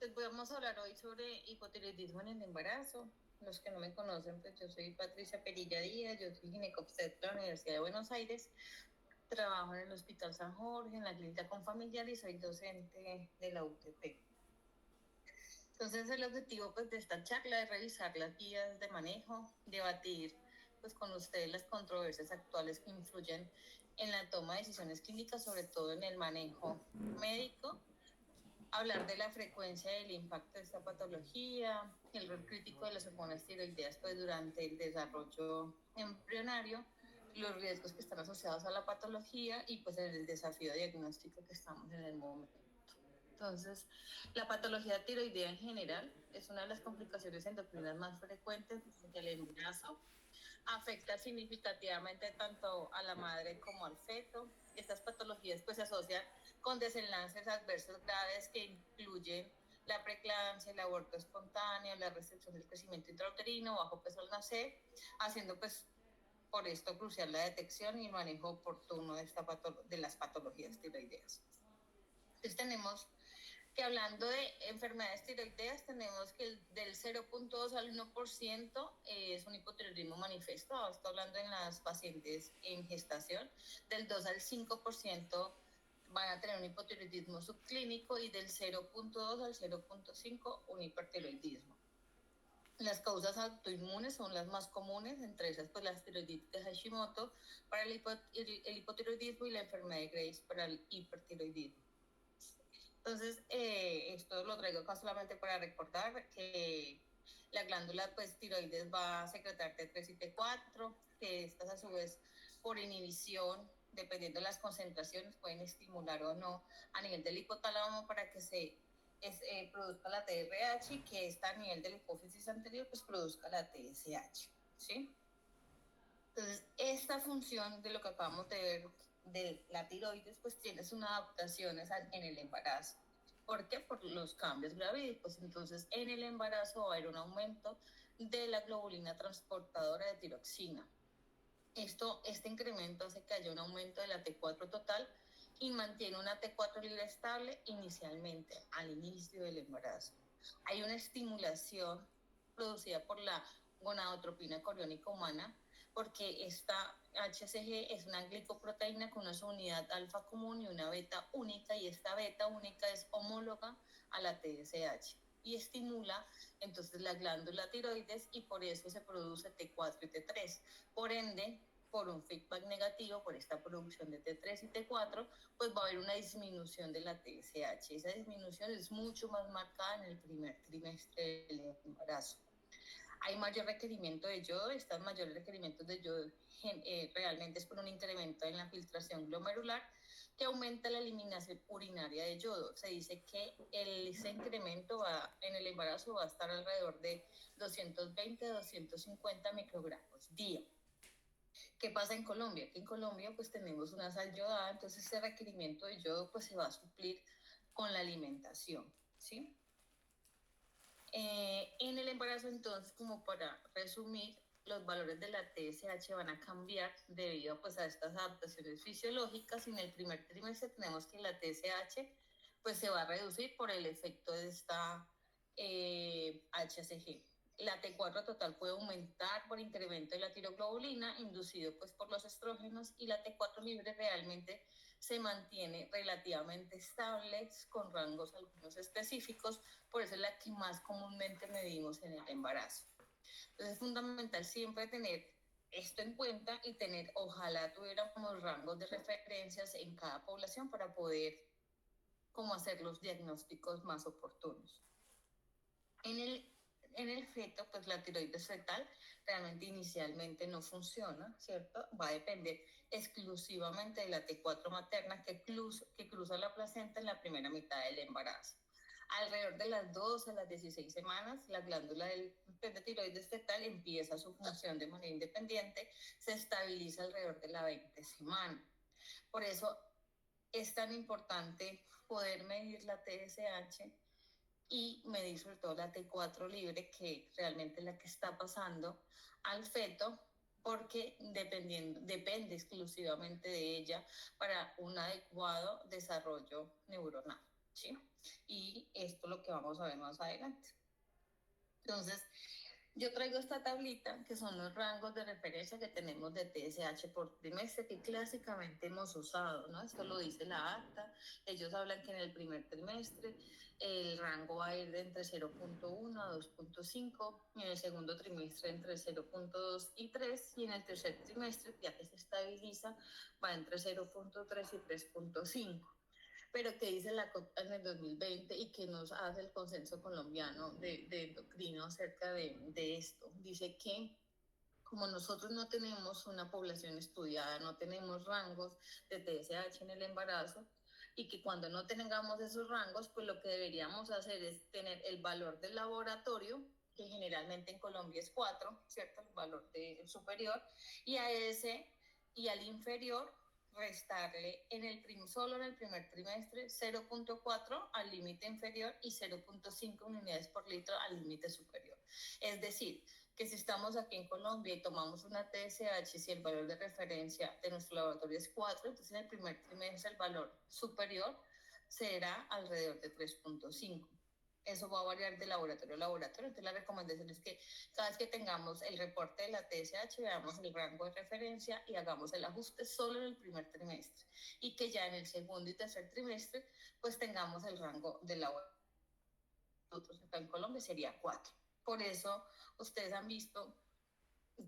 Pues vamos a hablar hoy sobre hipotiroidismo en el embarazo. Los que no me conocen, pues yo soy Patricia Perilla Díaz, yo soy ginecobstetra de la Universidad de Buenos Aires, trabajo en el Hospital San Jorge, en la clínica Confamiliar y soy docente de la UTP. Entonces el objetivo pues de esta charla es revisar las guías de manejo, debatir pues con ustedes las controversias actuales que influyen en la toma de decisiones clínicas, sobre todo en el manejo médico, hablar de la frecuencia y el impacto de esta patología, el rol crítico de las hormonas tiroideas pues, durante el desarrollo embrionario, los riesgos que están asociados a la patología y pues el desafío diagnóstico que estamos en el momento. Entonces, la patología tiroidea en general es una de las complicaciones endocrinas más frecuentes durante el embarazo. Afecta significativamente tanto a la madre como al feto. Estas patologías pues se asocian con desenlaces adversos graves que incluyen la preeclampsia, el aborto espontáneo, la restricción del crecimiento intrauterino, bajo peso al nacer, haciendo pues por esto crucial la detección y el manejo oportuno de las patologías tiroideas. Entonces tenemos que hablando de enfermedades tiroideas, tenemos que del 0.2 al 1% es un hipotiroidismo manifiesto. Estoy hablando en las pacientes en gestación. Del 2 al 5% van a tener un hipotiroidismo subclínico y del 0.2 al 0.5 un hipertiroidismo. Las causas autoinmunes son las más comunes, entre esas pues la tiroiditis de Hashimoto para el hipotiroidismo y la enfermedad de Graves para el hipertiroidismo. Entonces, esto lo traigo acá solamente para recordar que la glándula pues, tiroides va a secretar T3 y T4, que estas a su vez por inhibición, dependiendo de las concentraciones, pueden estimular o no a nivel del hipotálamo para que se produzca la TRH y que esta a nivel de la hipófisis anterior pues produzca la TSH, ¿sí? Entonces, esta función de lo que acabamos de ver de la tiroides, pues tienes una adaptación en el embarazo. ¿Por qué? Por los cambios gravídicos. Entonces, en el embarazo va a haber un aumento de la globulina transportadora de tiroxina. Este incremento hace que haya un aumento de la T4 total y mantiene una T4 libre estable inicialmente, al inicio del embarazo. Hay una estimulación producida por la gonadotropina coriónica humana, porque esta HCG es una glicoproteína con una subunidad alfa común y una beta única, y esta beta única es homóloga a la TSH y estimula entonces la glándula tiroides y por eso se produce T4 y T3. Por ende, por un feedback negativo, por esta producción de T3 y T4, pues va a haber una disminución de la TSH. Esa disminución es mucho más marcada en el primer trimestre del embarazo. Hay mayor requerimiento de yodo. Estos mayores requerimientos de yodo realmente es por un incremento en la filtración glomerular que aumenta la eliminación urinaria de yodo. Se dice que ese incremento en el embarazo va a estar alrededor de 220 a 250 microgramos día. ¿Qué pasa en Colombia? Que en Colombia pues tenemos una sal yodada, entonces ese requerimiento de yodo pues se va a suplir con la alimentación, ¿sí? En el embarazo, entonces, como para resumir, los valores de la TSH van a cambiar debido pues, a estas adaptaciones fisiológicas. Y en el primer trimestre tenemos que la TSH pues, se va a reducir por el efecto de esta HCG. La T4 total puede aumentar por incremento de la tiroglobulina inducido pues, por los estrógenos, y la T4 libre realmente se mantiene relativamente estables con rangos algunos específicos, por eso es la que más comúnmente medimos en el embarazo. Entonces es fundamental siempre tener esto en cuenta y ojalá tuviéramos rangos de referencias en cada población para poder hacer los diagnósticos más oportunos. En el feto, pues la tiroides fetal realmente inicialmente no funciona, ¿cierto? Va a depender exclusivamente de la T4 materna que cruza la placenta en la primera mitad del embarazo. Alrededor de las 2 a las 16 semanas, la glándula de tiroides fetal empieza su función de manera independiente, se estabiliza alrededor de la 20 semana. Por eso es tan importante poder medir la TSH y medir sobre todo la T4 libre, que realmente es la que está pasando al feto, porque depende exclusivamente de ella para un adecuado desarrollo neuronal, ¿sí? Y esto es lo que vamos a ver más adelante. Entonces, yo traigo esta tablita, que son los rangos de referencia que tenemos de TSH por trimestre, que clásicamente hemos usado, ¿no? Esto lo dice la acta. Ellos hablan que en el primer trimestre el rango va a ir de entre 0.1 a 2.5, y en el segundo trimestre entre 0.2 y 3, y en el tercer trimestre, ya que se estabiliza, va entre 0.3 y 3.5. Pero ¿qué dice la COP en el 2020 y qué nos hace el consenso colombiano de endocrino acerca de esto? Dice que como nosotros no tenemos una población estudiada, no tenemos rangos de TSH en el embarazo, y que cuando no tengamos esos rangos, pues lo que deberíamos hacer es tener el valor del laboratorio, que generalmente en Colombia es 4, ¿cierto? El valor superior, y a ese y al inferior restarle solo en el primer trimestre 0.4 al límite inferior y 0.5 unidades por litro al límite superior. Es decir, que si estamos aquí en Colombia y tomamos una TSH, si el valor de referencia de nuestro laboratorio es 4, entonces en el primer trimestre el valor superior será alrededor de 3.5. Eso va a variar de laboratorio a laboratorio. Entonces la recomendación es que cada vez que tengamos el reporte de la TSH, veamos el rango de referencia y hagamos el ajuste solo en el primer trimestre. Y que ya en el segundo y tercer trimestre, pues tengamos el rango de laboratorio. Nosotros acá en Colombia sería 4. Por eso ustedes han visto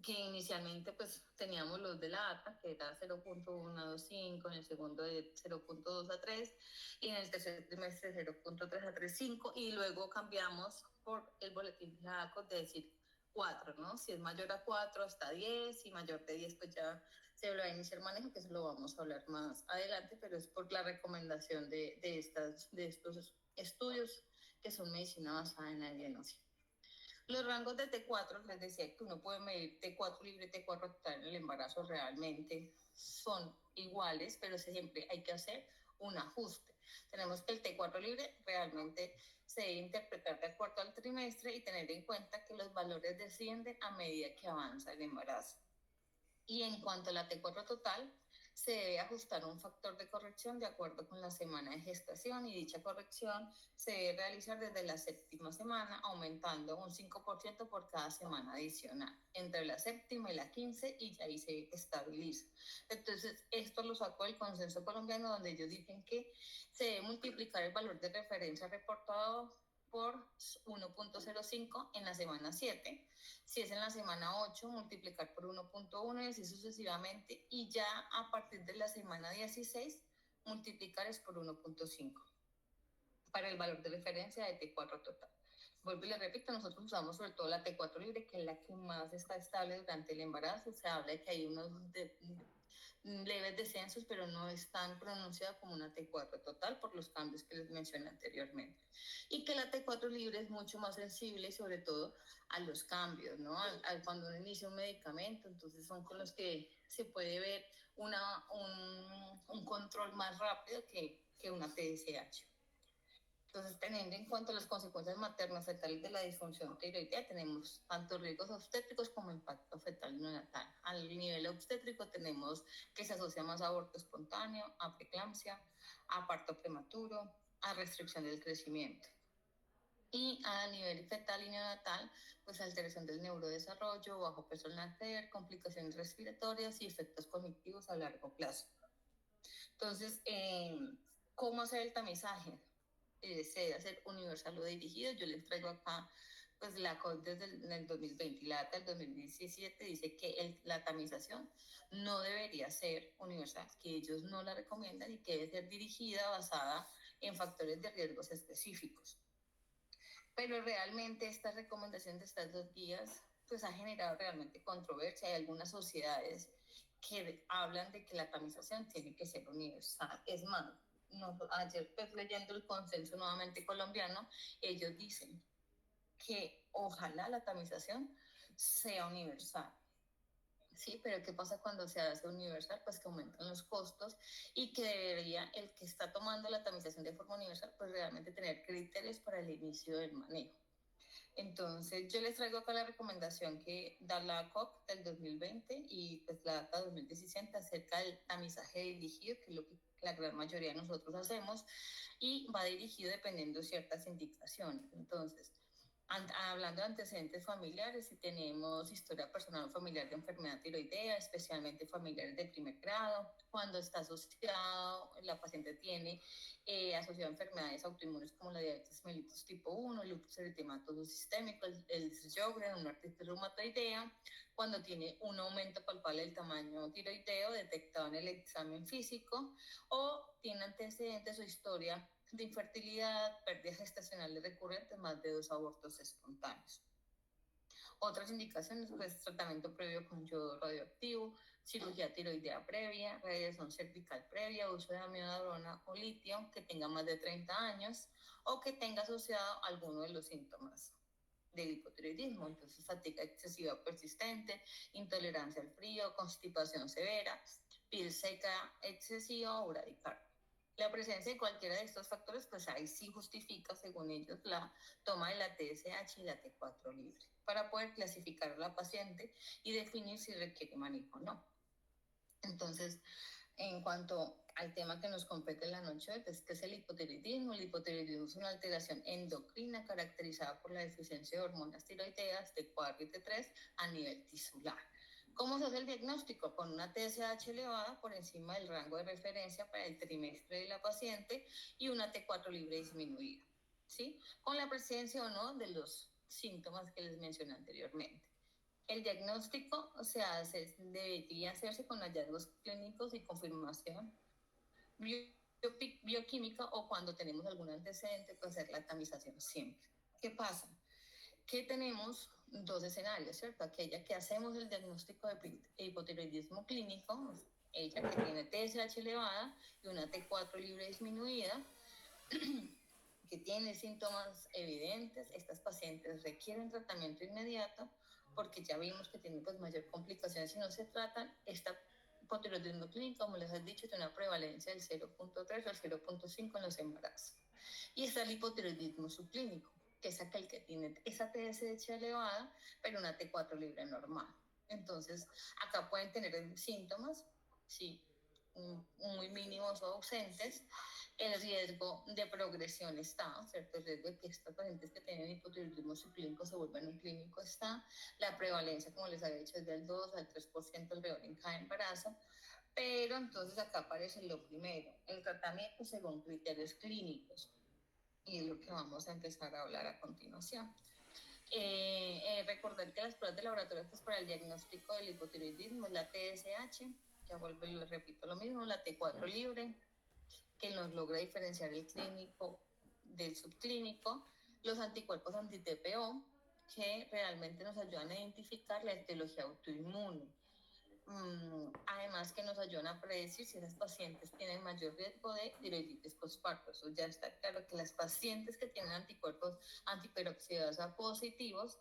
que inicialmente pues teníamos los de la ATA, que era 0.125, en el segundo de 0.2 a 3, y en el tercer trimestre 0.3 a 3.5, y luego cambiamos por el boletín de la ACO de decir 4, ¿no? Si es mayor a 4 hasta 10, y mayor de 10 pues ya se va a iniciar manejo, que eso lo vamos a hablar más adelante, pero es por la recomendación de estos estudios que son medicina basada en la diagnosis. Los rangos de T4, les decía que uno puede medir T4 libre, T4 total en el embarazo, realmente son iguales, pero siempre hay que hacer un ajuste. Tenemos que el T4 libre realmente se debe interpretar de acuerdo al trimestre y tener en cuenta que los valores descienden a medida que avanza el embarazo. Y en cuanto a la T4 total, se debe ajustar un factor de corrección de acuerdo con la semana de gestación, y dicha corrección se debe realizar desde la séptima semana, aumentando un 5% por cada semana adicional, entre la séptima y la 15, y ya ahí se estabiliza. Entonces, esto lo sacó del consenso colombiano, donde ellos dicen que se debe multiplicar el valor de referencia reportado por 1.05 en la semana 7. Si es en la semana 8, multiplicar por 1.1 y así sucesivamente. Y ya a partir de la semana 16, multiplicar es por 1.5 para el valor de referencia de T4 total. Vuelvo y le repito, nosotros usamos sobre todo la T4 libre, que es la que más está estable durante el embarazo. Se habla de que hay unos leves descensos, pero no es tan pronunciada como una T4 total por los cambios que les mencioné anteriormente. Y que la T4 libre es mucho más sensible, sobre todo a los cambios, ¿no? Cuando uno inicia un medicamento, entonces son con los que se puede ver un control más rápido que una TSH. Entonces, teniendo en cuenta las consecuencias maternas fetales de la disfunción tiroidea, tenemos tanto riesgos obstétricos como impacto fetal neonatal. Al nivel obstétrico tenemos que se asocia más a aborto espontáneo, a preeclampsia, a parto prematuro, a restricción del crecimiento. Y a nivel fetal y neonatal, pues alteración del neurodesarrollo, bajo peso al nacer, complicaciones respiratorias y efectos cognitivos a largo plazo. Entonces, ¿cómo hacer el tamizaje? Se debe hacer universal o dirigido. Yo les traigo acá pues la COD desde el 2020 y la data del 2017 dice que la tamización no debería ser universal, que ellos no la recomiendan y que debe ser dirigida basada en factores de riesgos específicos. Pero realmente esta recomendación de estas 2 guías pues ha generado realmente controversia. Hay algunas sociedades que hablan de que la tamización tiene que ser universal. Es más, ayer pues leyendo el consenso nuevamente colombiano, ellos dicen que ojalá la tamización sea universal. Sí, pero ¿qué pasa cuando se hace universal? Pues que aumentan los costos, y que debería el que está tomando la tamización de forma universal pues realmente tener criterios para el inicio del manejo. Entonces, yo les traigo acá la recomendación que da la COP del 2020 y pues la data 2017 acerca del tamizaje dirigido, que es lo que la gran mayoría de nosotros hacemos, y va dirigido dependiendo de ciertas indicaciones. Entonces, hablando de antecedentes familiares, si tenemos historia personal o familiar de enfermedad tiroidea, especialmente familiares de primer grado, cuando está asociado, la paciente tiene asociado a enfermedades autoinmunes como la diabetes mellitus tipo 1, el lupus eritematoso sistémico, el Sjögren, una artritis reumatoidea, cuando tiene un aumento palpable del tamaño tiroideo detectado en el examen físico, o tiene antecedentes o historia de infertilidad, pérdidas gestacionales recurrentes, más de 2 abortos espontáneos. Otras indicaciones, pues tratamiento previo con yodo radioactivo, cirugía tiroidea previa, radiación cervical previa, uso de amiodarona o litio, que tenga más de 30 años o que tenga asociado alguno de los síntomas del hipotiroidismo, entonces fatiga excesiva persistente, intolerancia al frío, constipación severa, piel seca excesiva o bradicardia. La presencia de cualquiera de estos factores, pues ahí sí justifica, según ellos, la toma de la TSH y la T4 libre para poder clasificar a la paciente y definir si requiere manejo o no. Entonces, en cuanto al tema que nos compete la noche, pues, ¿qué es el hipotiroidismo? El hipotiroidismo es una alteración endocrina caracterizada por la deficiencia de hormonas tiroideas T4 y T3 a nivel tisular. ¿Cómo se hace el diagnóstico? Con una TSH elevada por encima del rango de referencia para el trimestre de la paciente y una T4 libre disminuida, ¿sí? Con la presencia o no de los síntomas que les mencioné anteriormente. El diagnóstico debería hacerse con hallazgos clínicos y confirmación bioquímica o cuando tenemos algún antecedente, pues hacer la tamización siempre. ¿Qué pasa? Que tenemos dos escenarios, ¿cierto? Aquella que hacemos el diagnóstico de hipotiroidismo clínico, ella que tiene TSH elevada y una T4 libre disminuida, que tiene síntomas evidentes, estas pacientes requieren tratamiento inmediato porque ya vimos que tienen pues mayor complicación si no se tratan. Esta hipotiroidismo clínico, como les he dicho, tiene una prevalencia del 0.3 al 0.5 en los embarazos. Y está el hipotiroidismo subclínico, que es aquel que tiene esa TSH elevada, pero una T4 libre normal. Entonces, acá pueden tener síntomas, sí, muy mínimos o ausentes. El riesgo de progresión está, ¿cierto? El riesgo de que estas pacientes que tienen hipotiroidismo subclínico se vuelvan un clínico está. La prevalencia, como les había dicho, es del 2 al 3% alrededor en cada embarazo. Pero entonces acá aparece lo primero, el tratamiento según criterios clínicos. Y es lo que vamos a empezar a hablar a continuación. Recordar que las pruebas de laboratorio pues, para el diagnóstico del hipotiroidismo es la TSH, ya vuelvo y les repito lo mismo, la T4 libre, que nos logra diferenciar el clínico del subclínico, los anticuerpos anti-TPO, que realmente nos ayudan a identificar la etiología autoinmune. Además que nos ayudan a predecir si esas pacientes tienen mayor riesgo de tiroiditis postparto. Eso ya está claro que las pacientes que tienen anticuerpos antiperoxidasa positivos,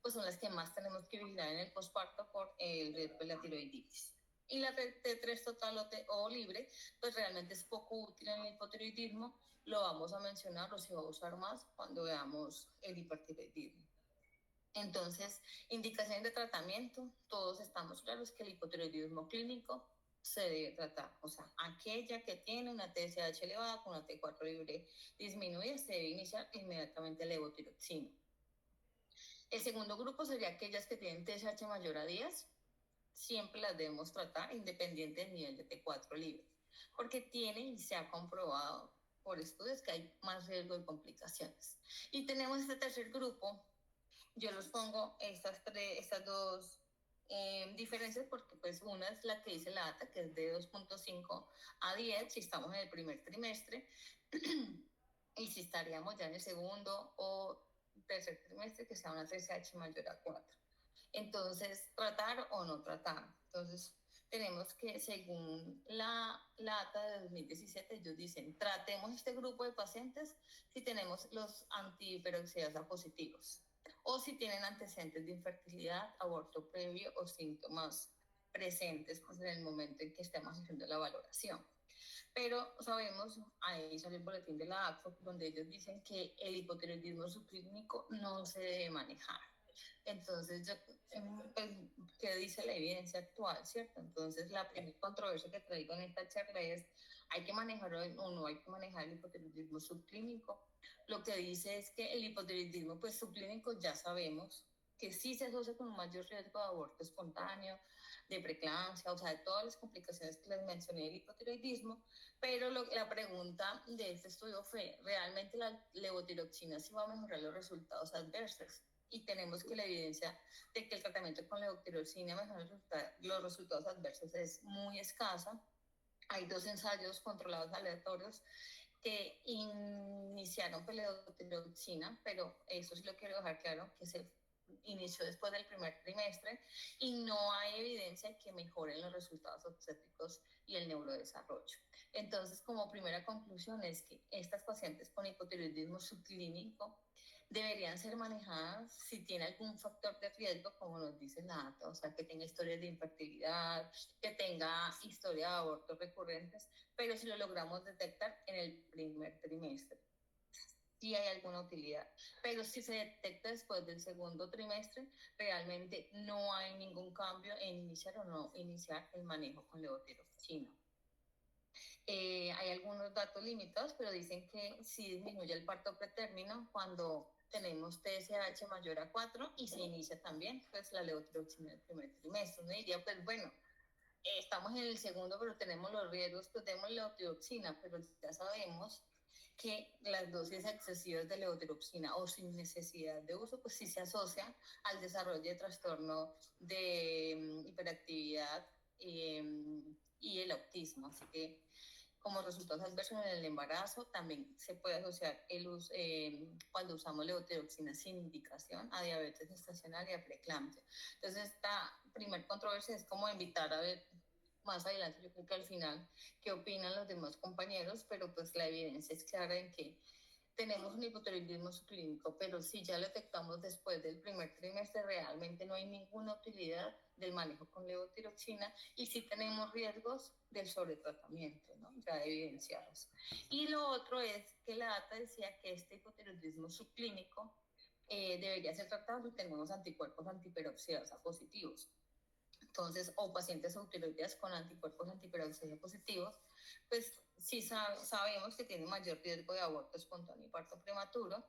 pues son las que más tenemos que vigilar en el postparto por el riesgo de la tiroiditis. Y la T3 total o libre, pues realmente es poco útil en el hipotiroidismo, lo vamos a mencionar o se va a usar más cuando veamos el hipertiroidismo. Entonces, indicaciones de tratamiento, todos estamos claros que el hipotiroidismo clínico se debe tratar, o sea, aquella que tiene una TSH elevada con una T4 libre disminuida se debe iniciar inmediatamente el levotiroxina. El segundo grupo sería aquellas que tienen TSH mayor a 10, siempre las debemos tratar independiente del nivel de T4 libre, porque tiene y se ha comprobado por estudios que hay más riesgo de complicaciones. Y tenemos este tercer grupo. Yo los pongo estas dos diferencias porque pues una es la que dice la data, que es de 2.5 a 10 si estamos en el primer trimestre y si estaríamos ya en el segundo o tercer trimestre que sea una TSH mayor a 4. Entonces, tratar o no tratar. Entonces, tenemos que, según la data de 2017, ellos dicen, tratemos este grupo de pacientes si tenemos los antiperoxidasa positivos o si tienen antecedentes de infertilidad, aborto previo o síntomas presentes pues, en el momento en que estemos haciendo la valoración. Pero sabemos, ahí sale el boletín de la ACFO, donde ellos dicen que el hipotiroidismo subclínico no se debe manejar. Entonces, pues, ¿qué dice la evidencia actual, cierto? Entonces, la primera controversia que traigo en esta charla es, ¿hay que manejar o no hay que manejar el hipotiroidismo subclínico? Lo que dice es que el hipotiroidismo pues, subclínico ya sabemos que sí se asocia con un mayor riesgo de aborto espontáneo, de preeclampsia, o sea, de todas las complicaciones que les mencioné del hipotiroidismo, pero la pregunta de este estudio fue, ¿realmente la levotiroxina sí va a mejorar los resultados adversos? Y tenemos que la evidencia de que el tratamiento con levotiroxina mejora los resultados adversos es muy escasa. Hay 2 ensayos controlados aleatorios que iniciaron levotiroxina, pero eso sí lo quiero dejar claro, que se inició después del primer trimestre y no hay evidencia de que mejoren los resultados obstétricos y el neurodesarrollo. Entonces, como primera conclusión es que estas pacientes con hipotiroidismo subclínico deberían ser manejadas si tiene algún factor de riesgo, como nos dice la data, o sea, que tenga historias de infertilidad, que tenga historia de abortos recurrentes, pero si lo logramos detectar en el primer trimestre, sí hay alguna utilidad. Pero si se detecta después del segundo trimestre, realmente no hay ningún cambio en iniciar o no iniciar el manejo con levotiroxina. Hay algunos datos limitados, pero dicen que sí disminuye el parto pretérmino cuando tenemos TSH mayor a 4 y se inicia también pues, la levotiroxina en el primer trimestre. Uno diría, pues bueno, estamos en el segundo, pero tenemos los riesgos, pues demos levotiroxina, pero ya sabemos que las dosis excesivas de levotiroxina o sin necesidad de uso, pues sí se asocia al desarrollo de trastorno de hiperactividad y el autismo. Así que como resultados adversos en el embarazo, también se puede asociar el uso, cuando usamos levotiroxina sin indicación a diabetes gestacional y a preeclampsia. Entonces, esta primer controversia es como invitar a ver más adelante, yo creo que al final, qué opinan los demás compañeros, pero pues la evidencia es clara en que tenemos un hipotiroidismo subclínico, pero si ya lo detectamos después del primer trimestre, realmente no hay ninguna utilidad del manejo con levotiroxina y sí tenemos riesgos del sobretratamiento, ¿no? Ya evidenciados. Y lo otro es que la data decía que este hipotiroidismo subclínico debería ser tratado si tenemos anticuerpos antiperoxidasa positivos. Entonces, o pacientes autotiroideas con anticuerpos antiperoxidasa positivos, pues sí sabemos que tienen mayor riesgo de aborto espontáneo y parto prematuro,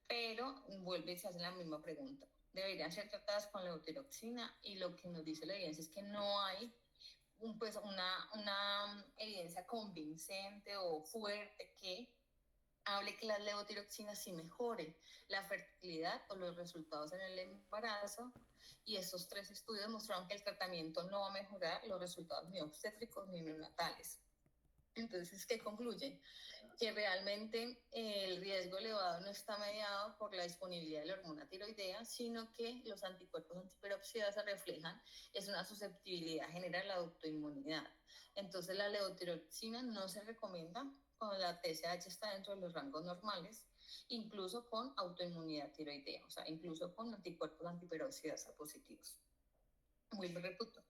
pero vuelve y se hace la misma pregunta. Deberían ser tratadas con levotiroxina y lo que nos dice la evidencia es que no hay pues una evidencia convincente o fuerte que hable que la levotiroxina sí mejore la fertilidad o los resultados en el embarazo, y estos 3 estudios mostraron que el tratamiento no va a mejorar los resultados ni obstétricos ni neonatales. Entonces, ¿qué concluye? Que realmente el riesgo elevado no está mediado por la disponibilidad de la hormona tiroidea, sino que los anticuerpos antiperoxidasa reflejan es una susceptibilidad general a la autoinmunidad. Entonces, la levotiroxina no se recomienda cuando la TSH está dentro de los rangos normales, incluso con autoinmunidad tiroidea, o sea, incluso con anticuerpos antiperoxidasa positivos.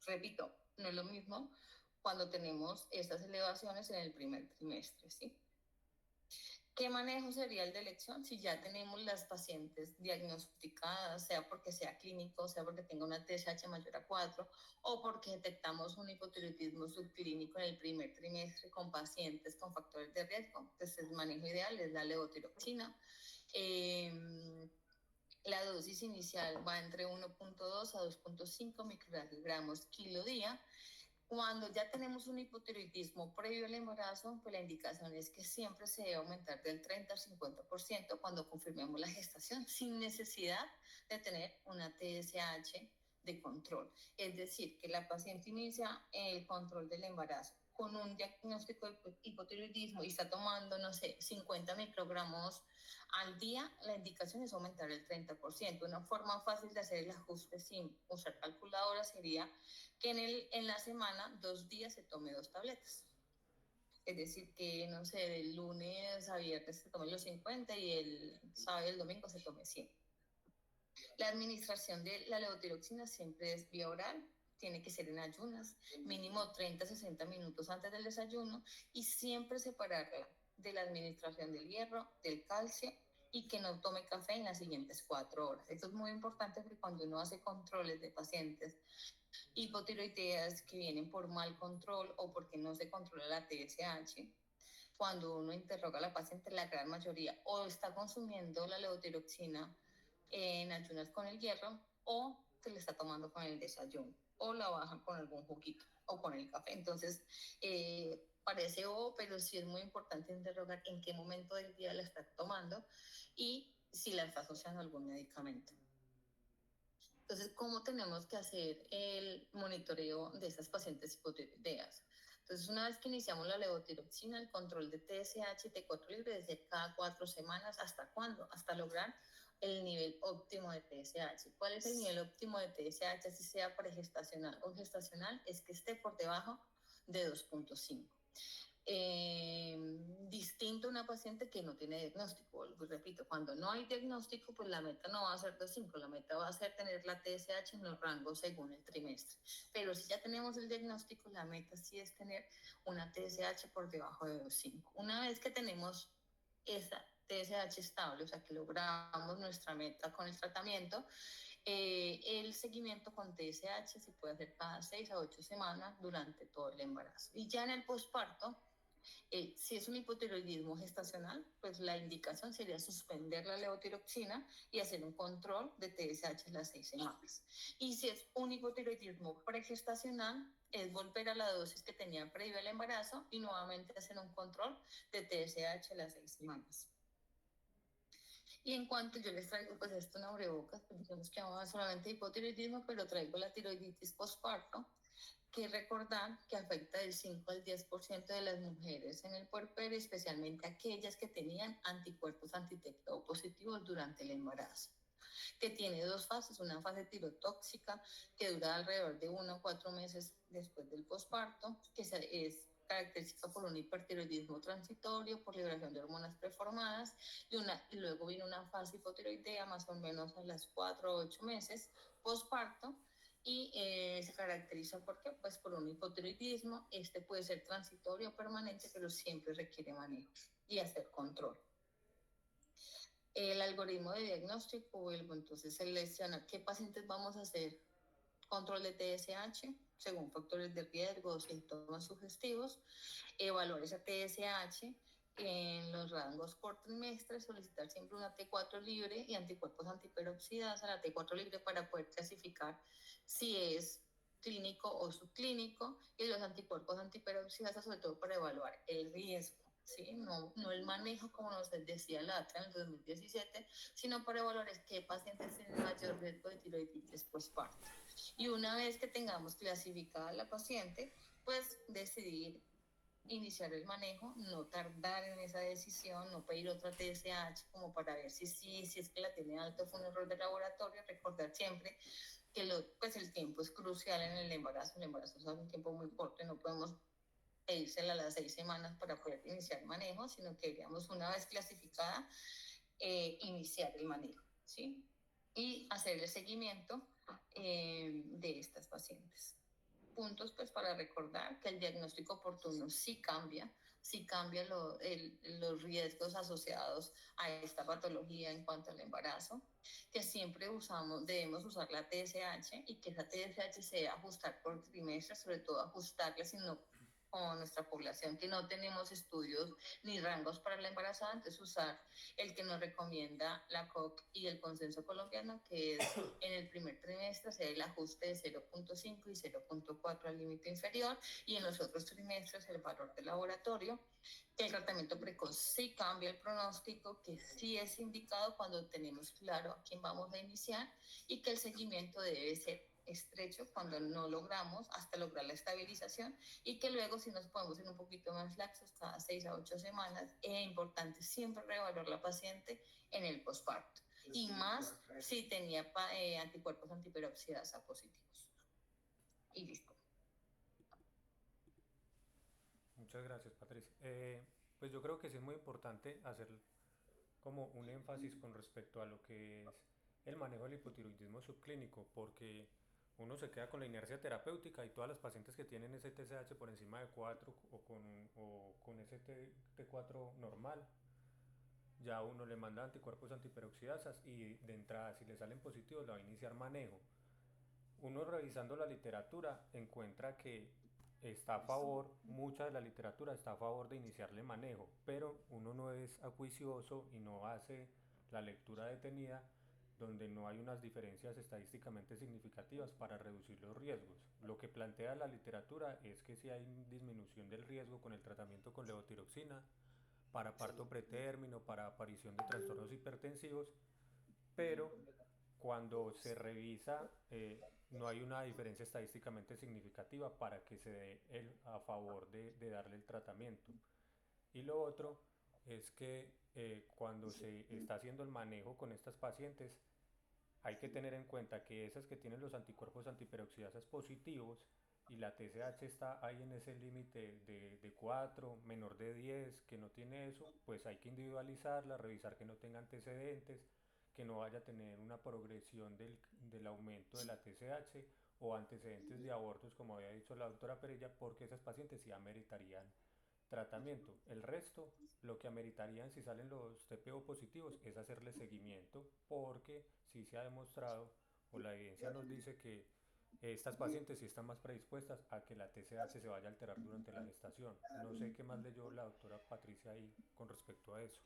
Repito, no es lo mismo cuando tenemos estas elevaciones en el primer trimestre, ¿sí? ¿Qué manejo sería el de elección si ya tenemos las pacientes diagnosticadas, sea porque sea clínico, sea porque tenga una TSH mayor a 4, o porque detectamos un hipotiroidismo subclínico en el primer trimestre con pacientes con factores de riesgo? Pues el manejo ideal es la levotiroxina. La dosis inicial va entre 1.2 a 2.5 microgramos kilo día. Cuando ya tenemos un hipotiroidismo previo al embarazo, pues la indicación es que siempre se debe aumentar del 30 al 50% cuando confirmemos la gestación, sin necesidad de tener una TSH de control. Es decir, que la paciente inicia el control del embarazo con un diagnóstico de hipotiroidismo y está tomando, no sé, 50 microgramos al día, la indicación es aumentar el 30%. Una forma fácil de hacer el ajuste sin usar calculadora sería que en la semana 2 días se tome 2 tabletas. Es decir, que no sé, del lunes a viernes se tome los 50 y el sábado y el domingo se tome 100. La administración de la levotiroxina siempre es vía oral, tiene que ser en ayunas, mínimo 30 60 minutos antes del desayuno, y siempre separarla de la administración del hierro, del calcio, y que no tome café en las siguientes 4 horas. Esto es muy importante porque cuando uno hace controles de pacientes hipotiroideas que vienen por mal control o porque no se controla la TSH, cuando uno interroga a la paciente, la gran mayoría o está consumiendo la levotiroxina en ayunas con el hierro, o se le está tomando con el desayuno, o la baja con algún juguito o con el café. Entonces, parece bobo, pero sí es muy importante interrogar en qué momento del día la está tomando y si la está asociando a algún medicamento. Entonces, ¿cómo tenemos que hacer el monitoreo de esas pacientes hipotiroideas? Entonces, una vez que iniciamos la levotiroxina, el control de TSH y T4 libre desde cada 4 semanas, ¿hasta cuándo? Hasta lograr el nivel óptimo de TSH. ¿Cuál es el nivel óptimo de TSH, así sea pregestacional o gestacional? Es que esté por debajo de 2.5. Distinto a una paciente que no tiene diagnóstico. Repito, cuando no hay diagnóstico, pues la meta no va a ser 2.5, la meta va a ser tener la TSH en los rangos según el trimestre. Pero si ya tenemos el diagnóstico, la meta sí es tener una TSH por debajo de 2.5. Una vez que tenemos esa TSH estable, o sea que logramos nuestra meta con el tratamiento, el seguimiento con TSH se puede hacer cada 6 a 8 semanas durante todo el embarazo. Y ya en el posparto, si es un hipotiroidismo gestacional, pues la indicación sería suspender la levotiroxina y hacer un control de TSH en las 6 semanas. Y si es un hipotiroidismo pregestacional, es volver a la dosis que tenía previo al embarazo y nuevamente hacer un control de TSH en las 6 semanas. Y en cuanto yo les traigo, pues esto en abrebocas, pues digamos que vamos a solamente hipotiroidismo, pero traigo la tiroiditis postparto, que recordar que afecta del 5 al 10% de las mujeres en el puerperio, especialmente aquellas que tenían anticuerpos anti-TPO positivos durante el embarazo, que tiene dos fases, una fase tirotóxica que dura alrededor de 1 a 4 meses después del posparto, que es característica por un hipertiroidismo transitorio, por liberación de hormonas preformadas, y luego viene una fase hipotiroidea más o menos a las 4 o 8 meses posparto, y se caracteriza ¿por qué? Pues por un hipotiroidismo. Este puede ser transitorio o permanente, pero siempre requiere manejo y hacer control. El algoritmo de diagnóstico, entonces selecciona qué pacientes vamos a hacer control de TSH según factores de riesgo o síntomas sugestivos, evaluar esa TSH en los rangos por trimestre, solicitar siempre una T4 libre y anticuerpos antiperoxidados a la T4 libre para poder clasificar si es clínico o subclínico, y los anticuerpos antiperoxidados sobre todo para evaluar el riesgo. ¿Sí? No el manejo, como nos decía la ATRA en el 2017, sino para evaluar qué pacientes tienen mayor riesgo de tiroiditis postparto. Y una vez que tengamos clasificada la paciente, pues decidir iniciar el manejo, no tardar en esa decisión, no pedir otra TSH como para ver si es que la tiene alto, fue un error de laboratorio. Recordar siempre que pues el tiempo es crucial en el embarazo es un tiempo muy corto, no podemos pedírsela a las 6 semanas para poder iniciar el manejo, sino que deberíamos, una vez clasificada, iniciar el manejo, ¿sí? Y hacer el seguimiento de estas pacientes. Puntos pues para recordar que el diagnóstico oportuno sí cambia los riesgos asociados a esta patología en cuanto al embarazo, que siempre debemos usar la TSH, y que esa TSH se debe ajustar por trimestre, sobre todo ajustarla si no, con nuestra población que no tenemos estudios ni rangos para la embarazada, entonces usar el que nos recomienda la COC y el consenso colombiano, que es en el primer trimestre hacer el ajuste de 0.5 y 0.4 al límite inferior, y en los otros trimestres el valor de laboratorio. Que el tratamiento precoz sí cambia el pronóstico, que sí es indicado cuando tenemos claro a quién vamos a iniciar, y que el seguimiento debe ser estrecho cuando no logramos hasta lograr la estabilización, y que luego si nos podemos ir un poquito más laxos cada 6 a 8 semanas. Es importante siempre reevaluar la paciente en el posparto, y más si tenía anticuerpos antiperoxidasa positivos. Y listo. Muchas gracias, Patricia. Pues yo creo que sí es muy importante hacer como un énfasis con respecto a lo que es el manejo del hipotiroidismo subclínico, porque uno se queda con la inercia terapéutica y todas las pacientes que tienen ese TSH por encima de 4 o con ese T4 normal, ya uno le manda anticuerpos antiperoxidasas y de entrada si le salen positivos le va a iniciar manejo. Uno revisando la literatura encuentra que está a favor, mucha de la literatura está a favor de iniciarle manejo, pero uno no es acuicioso y no hace la lectura detenida donde no hay unas diferencias estadísticamente significativas para reducir los riesgos. Lo que plantea la literatura es que si hay disminución del riesgo con el tratamiento con levotiroxina para parto pretérmino, para aparición de trastornos hipertensivos, pero cuando se revisa no hay una diferencia estadísticamente significativa para que se dé a favor de darle el tratamiento. Y lo otro es que cuando se está haciendo el manejo con estas pacientes, hay que tener en cuenta que esas que tienen los anticuerpos antiperoxidasas positivos y la TSH está ahí en ese límite de 4, menor de 10, que no tiene eso, pues hay que individualizarla, revisar que no tenga antecedentes, que no vaya a tener una progresión del aumento de la TSH o antecedentes de abortos, como había dicho la doctora Perella, porque esas pacientes sí ameritarían tratamiento. El resto, lo que ameritarían si salen los TPO positivos es hacerle seguimiento, porque sí se ha demostrado o la evidencia nos dice que estas pacientes sí están más predispuestas a que la TSH se vaya a alterar durante la gestación. No sé qué más leyó la doctora Patricia ahí con respecto a eso.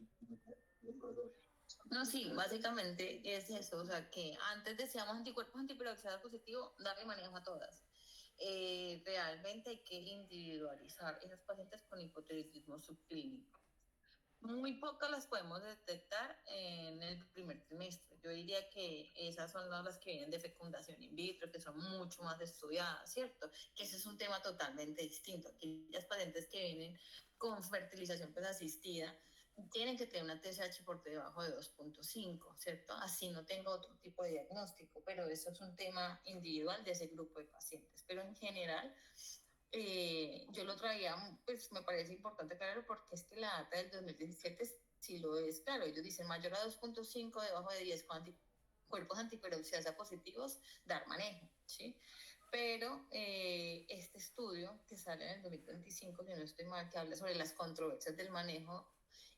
No, sí, básicamente es eso, o sea, que antes decíamos anticuerpos antiperoxidasa positivo, darle manejo a todas. Realmente hay que individualizar esas pacientes con hipotiroidismo subclínico. Muy pocas las podemos detectar en el primer trimestre. Yo diría que esas son las que vienen de fecundación in vitro, que son mucho más estudiadas, ¿cierto? Que ese es un tema totalmente distinto. Aquellas pacientes que vienen con fertilización pues asistida tienen que tener una TSH por debajo de 2.5, ¿cierto? Así no tengo otro tipo de diagnóstico, pero eso es un tema individual de ese grupo de pacientes. Pero en general, yo lo traía, pues me parece importante aclararlo porque es que la data del 2017 sí lo es, claro, ellos dicen mayor a 2.5, debajo de 10 con cuerpos antiperoxidasa positivos, dar manejo, ¿sí? Pero este estudio que sale en el 2025, si no estoy mal, que habla sobre las controversias del manejo,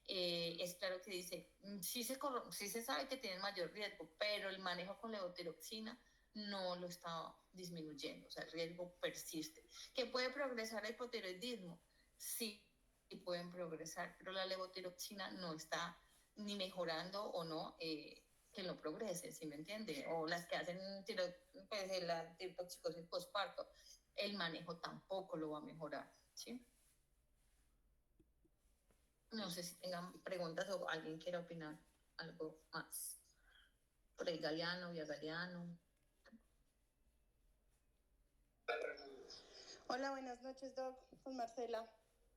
es claro que dice, sí se sabe que tienen mayor riesgo, pero el manejo con levotiroxina no lo está disminuyendo, o sea, el riesgo persiste. ¿Que puede progresar el hipotiroidismo? Sí, pueden progresar, pero la levotiroxina no está ni mejorando o no, que no progrese, ¿sí me entiende? O las que hacen pues, la tirotoxicosis postparto, el manejo tampoco lo va a mejorar, ¿sí? No sé si tengan preguntas o alguien quiera opinar algo más. Por ahí Galeano, Vía Galeano. Hola, buenas noches, Doc, con Marcela.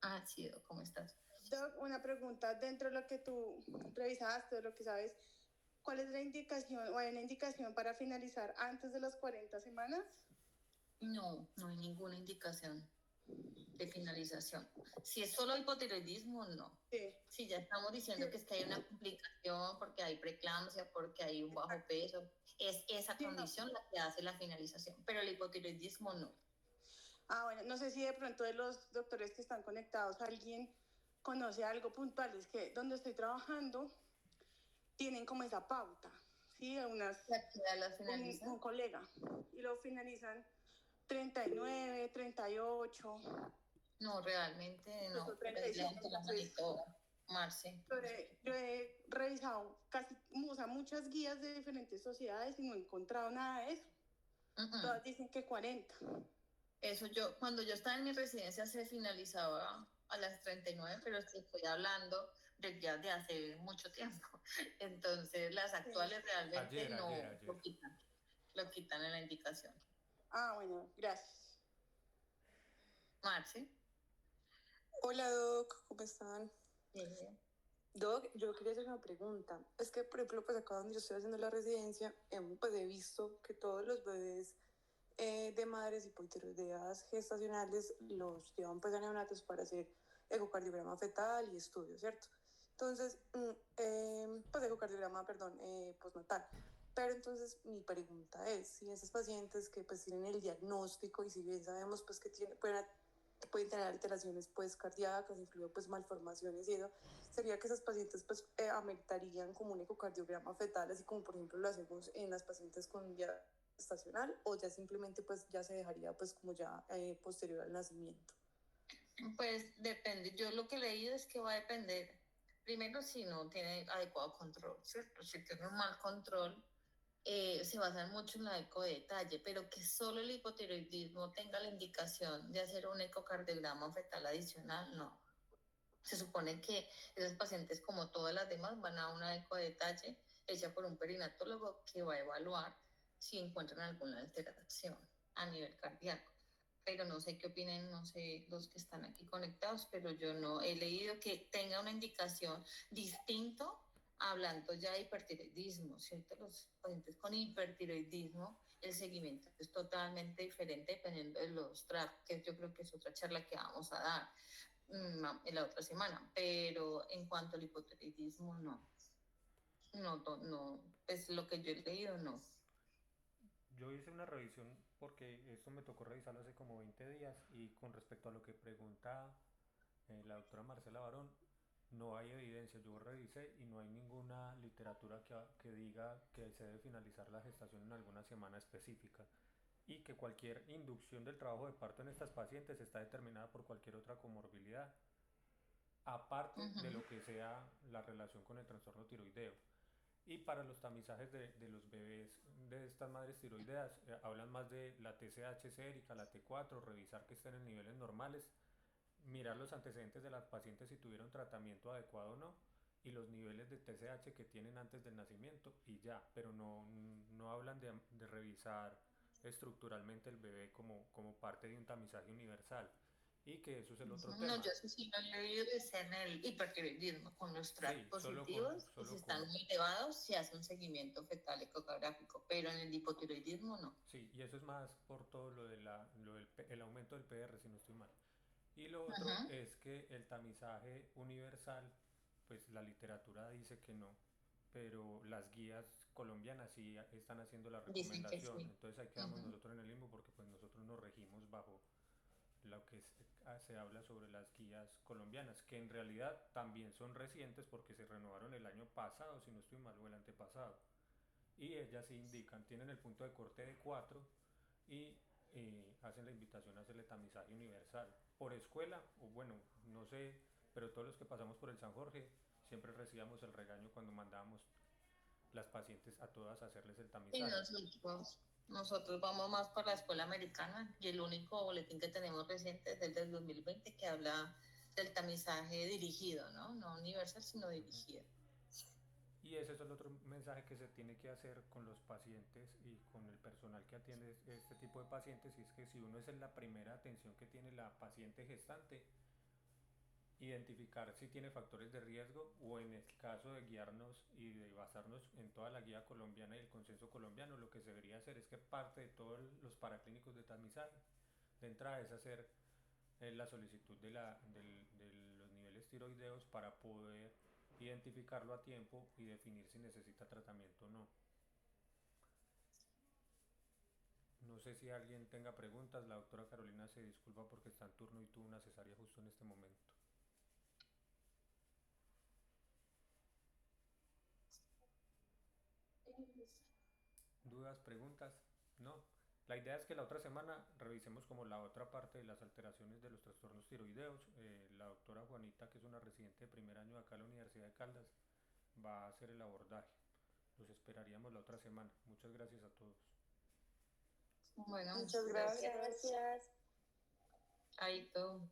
Ah, sí, ¿cómo estás? Doc, una pregunta. Dentro de lo que tú revisaste, de lo que sabes, ¿cuál es la indicación o hay una indicación para finalizar antes de las 40 semanas? No, no hay ninguna indicación de finalización. Si es solo hipotiroidismo, no. Sí. Si ya estamos diciendo que es que hay una complicación porque hay preeclampsia, porque hay un bajo peso, es esa condición la que hace la finalización, pero el hipotiroidismo no. Ah, bueno, no sé si de pronto de los doctores que están conectados alguien conoce algo puntual. Es que donde estoy trabajando tienen como esa pauta, ¿sí? Un colega, y lo finalizan 39, 38. No, realmente no. 35, la manito, Marce. Yo he revisado muchas guías de diferentes sociedades y no he encontrado nada de eso. Todas dicen que 40. Eso cuando yo estaba en mi residencia se finalizaba a las 39, pero estoy hablando ya de hace mucho tiempo. Entonces, las actuales realmente Ayer. lo quitan en la indicación. Ah, bueno, gracias. Marce. Hola, Doc, ¿cómo están? Bien. Doc, yo quería hacer una pregunta. Es que, por ejemplo, pues acá donde yo estoy haciendo la residencia, pues he visto que todos los bebés de madres hipotiroideas gestacionales los llevan pues a neonatos para hacer ecocardiograma fetal y estudios, ¿cierto? Entonces, pues ecocardiograma, perdón, postnatal. Pero entonces mi pregunta es, si esos pacientes que pues tienen el diagnóstico y si bien sabemos pues que pueden tener alteraciones pues cardíacas, incluido pues malformaciones y eso, sería que esos pacientes pues ameritarían como un ecocardiograma fetal, así como por ejemplo lo hacemos en las pacientes con vía estacional, o ya simplemente pues ya se dejaría pues como ya posterior al nacimiento. Pues depende, yo lo que he leído es que va a depender, primero si no tiene adecuado control, ¿cierto? Si tiene un mal control, se basan mucho en la eco de detalle, pero que solo el hipotiroidismo tenga la indicación de hacer un ecocardiograma fetal adicional, no. Se supone que esos pacientes, como todas las demás, van a una eco de detalle hecha por un perinatólogo que va a evaluar si encuentran alguna alteración a nivel cardíaco. Pero no sé qué opinen, no sé los que están aquí conectados, pero yo no he leído que tenga una indicación distinto hablando ya de hipertiroidismo, ¿cierto? Los pacientes con hipertiroidismo, el seguimiento es totalmente diferente dependiendo de los TRAP, que yo creo que es otra charla que vamos a dar en la otra semana, pero en cuanto al hipotiroidismo, no, es lo que yo he leído, no. Yo hice una revisión porque esto me tocó revisarlo hace como 20 días y con respecto a lo que pregunta la doctora Marcela Barón, no hay evidencia. Yo revisé y no hay ninguna literatura que diga que se debe finalizar la gestación en alguna semana específica y que cualquier inducción del trabajo de parto en estas pacientes está determinada por cualquier otra comorbilidad, aparte de lo que sea la relación con el trastorno tiroideo. Y para los tamizajes de los bebés de estas madres tiroideas, hablan más de la TSH sérica, la T4, revisar que estén en niveles normales, mirar los antecedentes de las pacientes si tuvieron tratamiento adecuado o no, y los niveles de TSH que tienen antes del nacimiento y ya, pero no hablan de revisar estructuralmente el bebé como parte de un tamizaje universal. Y que eso es el otro No, tema. yo eso sí lo he leído, es en el hipertiroidismo, con los TRAC Sí, positivos, y si solo con están muy elevados, se hace un seguimiento fetal ecográfico, pero en el hipotiroidismo no. Sí, y eso es más por todo el aumento del PR, si no estoy mal. Y lo otro Ajá. es que el tamizaje universal, pues la literatura dice que no, pero las guías colombianas sí están haciendo la Dicen que recomendación. sí. Entonces ahí quedamos Ujú. nosotros en el limbo porque pues nosotros nos regimos bajo lo que se habla sobre las guías colombianas, que en realidad también son recientes porque se renovaron el año pasado, si no estoy mal, o el antepasado. Y ellas sí indican, tienen el punto de corte de 4 y hacen la invitación a hacerle tamizaje universal. Por escuela, o bueno, no sé, pero todos los que pasamos por el San Jorge siempre recibíamos el regaño cuando mandábamos las pacientes a todas a hacerles el Y tamizaje. nosotros vamos más por la escuela americana y el único boletín que tenemos reciente es el del 2020 que habla del tamizaje dirigido, ¿no? No universal, sino Ujú. dirigido. Y ese es el otro mensaje que se tiene que hacer con los pacientes y con el personal que atiende este tipo de pacientes, y es que si uno es en la primera atención que tiene la paciente gestante, identificar si tiene factores de riesgo o en el caso de guiarnos y de basarnos en toda la guía colombiana y el consenso colombiano, lo que se debería hacer es que parte de todos los paraclínicos de tamizaje de entrada es hacer la solicitud de los niveles tiroideos para poder identificarlo a tiempo y definir si necesita tratamiento o no. No sé si alguien tenga preguntas, la doctora Carolina se disculpa porque está en turno y tuvo una cesárea justo en este momento. ¿Dudas, preguntas? No. La idea es que la otra semana revisemos como la otra parte de las alteraciones de los trastornos tiroideos. La doctora Juanita, que es una residente de primer año acá en la Universidad de Caldas, va a hacer el abordaje. Los esperaríamos la otra semana. Muchas gracias a todos. Bueno, Muchas muchas gracias. gracias. Ahí todo.